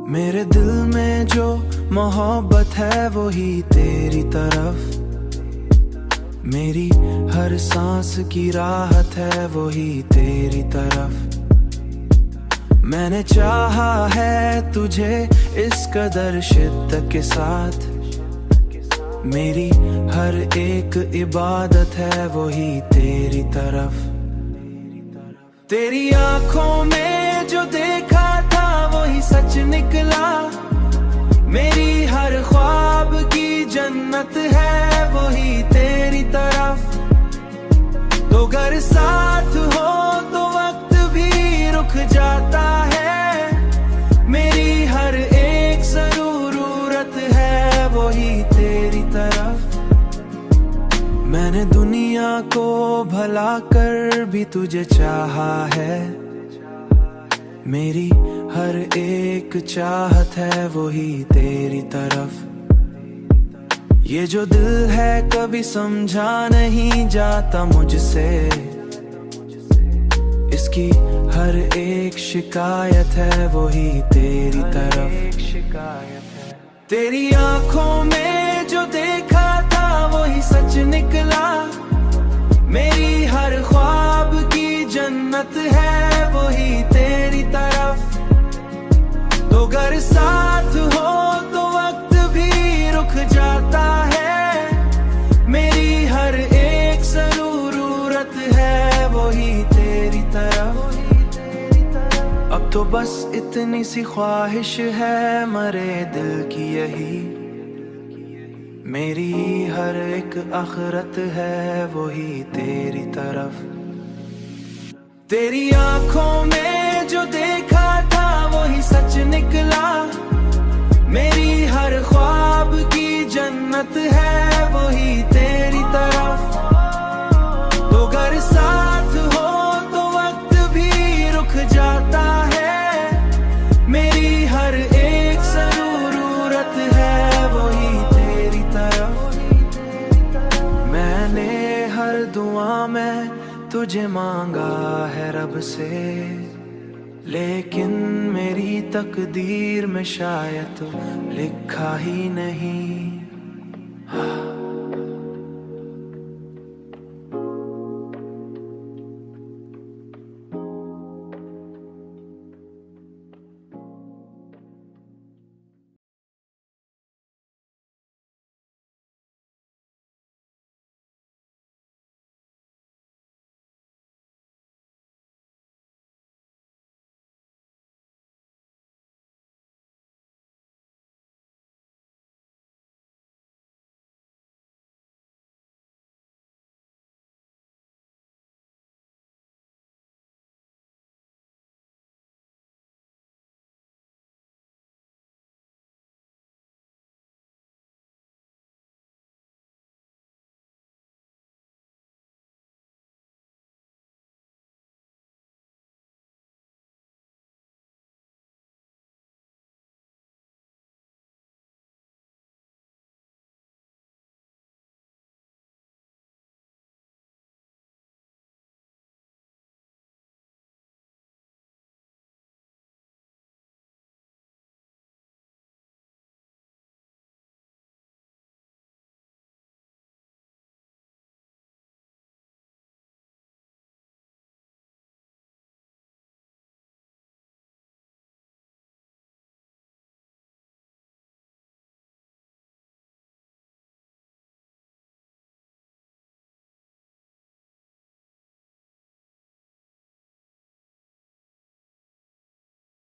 मेरे दिल में जो मोहब्बत है वही तेरी तरफ, मेरी हर सांस की राहत है वही तेरी तरफ। मैंने चाहा है तुझे इस कदर शिद्दत के साथ, मेरी हर एक इबादत है वही तेरी तरफ। तेरी आंखों में जो देखा था वही सच निकला, मेरी हर ख्वाब की जन्नत है वही तेरी तरफ। तो अगर साथ हो तो वक्त भी रुक जाता है, मेरी हर एक जरूरत है वही तेरी तरफ। मैंने दुनिया को भला कर भी तुझे चाहा है, मेरी हर एक चाहत है वही तेरी तरफ। ये जो दिल है कभी समझा नहीं जाता मुझसे, इसकी हर एक शिकायत है वही तेरी तरफ। तेरी आंखों में जो देखा था वही सच निकला, मेरी हर ख्वाब की जन्नत है वही तेरी तरफ। तो अगर साथ हो तो वक्त भी रुक जाता है, मेरी हर एक जरूरत है वही तेरी तरफ। अब तो बस इतनी सी ख्वाहिश है मरे दिल की यही, मेरी हर एक आखिरत है वही तेरी तरफ। तेरी आंखों में जो देखा था वही सच निकला, मेरी हर ख्वाब की जन्नत है वही तेरी तरफ। तो अगर साथ हो तो वक्त भी रुक जाता है, मेरी हर एक जरूरत है वही तेरी तरफ। मैंने हर दुआ में तुझे मांगा है रब से, लेकिन मेरी तकदीर में शायद लिखा ही नहीं।